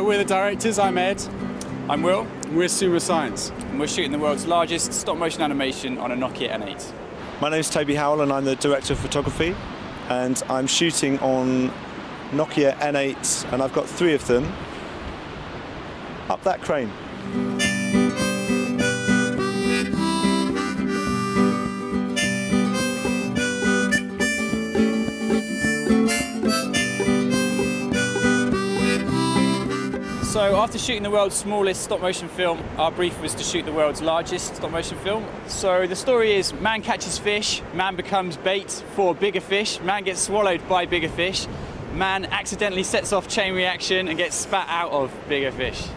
we're the directors. I'm Ed. I'm Will. And we're Sumo Science. And we're shooting the world's largest stop-motion animation on a Nokia N8. My name's Toby Howell and I'm the director of photography. And I'm shooting on Nokia N8 and I've got 3 of them up that crane. So after shooting the world's smallest stop-motion film, our brief was to shoot the world's largest stop-motion film. So the story is man catches fish, man becomes bait for bigger fish, man gets swallowed by bigger fish, man accidentally sets off chain reaction and gets spat out of bigger fish.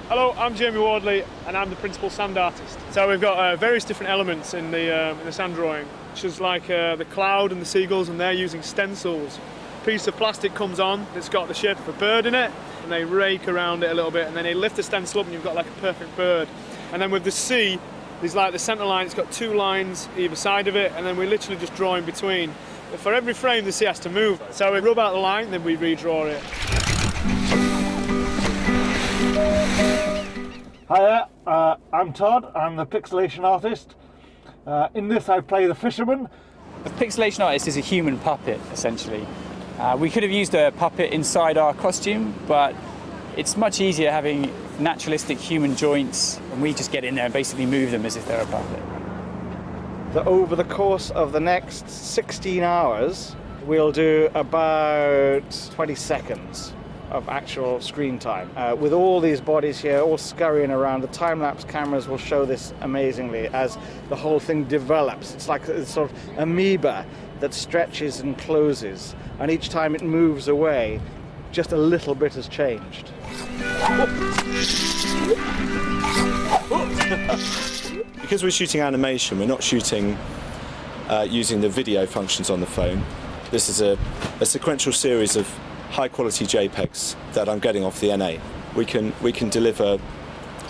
Hello, I'm Jamie Wardley and I'm the principal sand artist. So we've got various different elements in the sand drawing, which is like the cloud and the seagulls, and they're using stencils. A piece of plastic comes on that's got the shape of a bird in it, and they rake around it a little bit, and then they lift the stencil up and you've got like a perfect bird. And then with the sea, there's like the centre line, it's got 2 lines either side of it, and then we literally just draw in between. But for every frame the sea has to move. So we rub out the line, then we redraw it. Hiya, I'm Todd, I'm the pixelation artist. In this I play the fisherman. A pixelation artist is a human puppet, essentially. We could have used a puppet inside our costume, but it's much easier having naturalistic human joints, and we just get in there and basically move them as if they're a puppet. So over the course of the next 16 hours, we'll do about 20 seconds of actual screen time. With all these bodies here all scurrying around, the time-lapse cameras will show this amazingly as the whole thing develops. It's like a sort of amoeba that stretches and closes, and each time it moves away, just a little bit has changed. Because we're shooting animation, we're not shooting using the video functions on the phone. This is a sequential series of high-quality JPEGs that I'm getting off the N8. We can deliver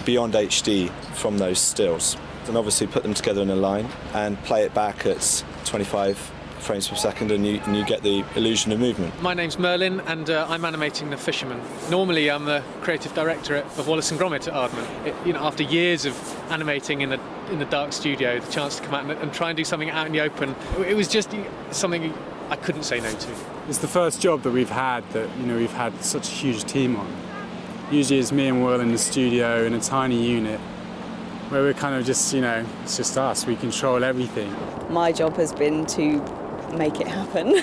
beyond HD from those stills, and obviously put them together in a line and play it back at 25 frames per second, and you get the illusion of movement. My name's Merlin and I'm animating the fisherman. Normally I'm the creative director of Wallace & Gromit at Aardman. After years of animating in the dark studio, the chance to come out and try and do something out in the open, it was just something I couldn't say no to. It's the first job that we've had that we've had such a huge team on. Usually it's me and Will in the studio in a tiny unit where we're kind of just, it's just us. We control everything. My job has been to make it happen.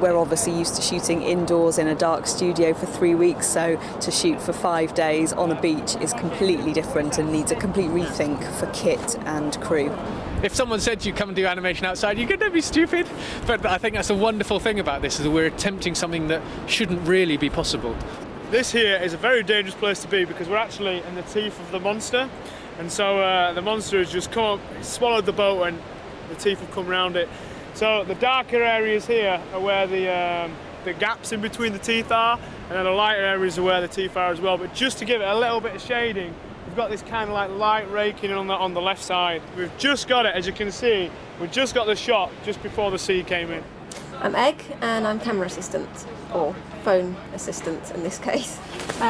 We're obviously used to shooting indoors in a dark studio for 3 weeks, so to shoot for 5 days on a beach is completely different and needs a complete rethink for kit and crew. If someone said to you, come and do animation outside, you're going to be stupid. But I think that's a wonderful thing about this, is that we're attempting something that shouldn't really be possible. This here is a very dangerous place to be because we're actually in the teeth of the monster. And so the monster has just come up, swallowed the boat, and the teeth have come around it. So the darker areas here are where the gaps in between the teeth are, and then the lighter areas are where the teeth are as well. But just to give it a little bit of shading, we've got this kind of like light raking on the left side. We've just got it, as you can see, we've just got the shot just before the sea came in. I'm Egg and I'm camera assistant, or phone assistant in this case.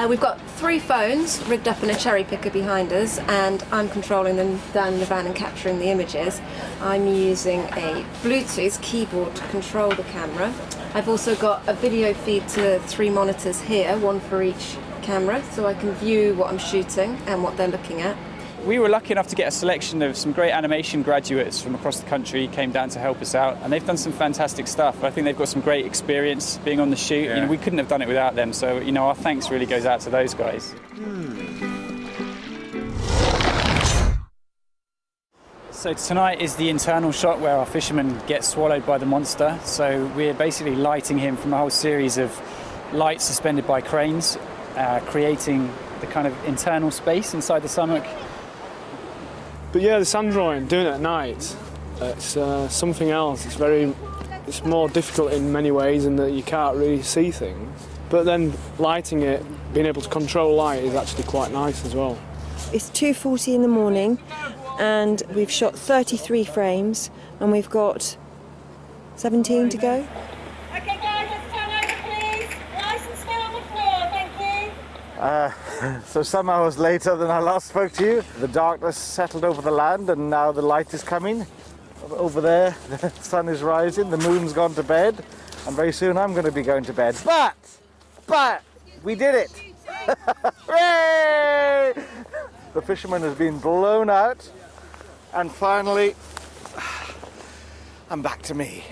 We've got 3 phones rigged up in a cherry picker behind us, and I'm controlling them down in the van and capturing the images. I'm using a Bluetooth keyboard to control the camera. I've also got a video feed to 3 monitors here, 1 for each camera, so I can view what I'm shooting and what they're looking at. We were lucky enough to get a selection of some great animation graduates from across the country, came down to help us out, and they've done some fantastic stuff. I think they've got some great experience being on the shoot. Yeah. We couldn't have done it without them, so our thanks really goes out to those guys. So tonight is the internal shot where our fisherman gets swallowed by the monster. So we're basically lighting him from a whole series of lights suspended by cranes, creating the kind of internal space inside the stomach. But yeah, the sand drawing, doing it at night, it's something else. It's more difficult in many ways in that you can't really see things. But then lighting it, being able to control light is actually quite nice as well. It's 2:40 in the morning and we've shot 33 frames and we've got 17 to go. Okay guys, let's turn over please. Nice and still on the floor, thank So some hours later than I last spoke to you, the darkness settled over the land and now the light is coming. Over there, the sun is rising, the moon's gone to bed, and very soon I'm going to be going to bed. But, we did it! Hooray! The fisherman has been blown out, and finally, I'm back to me.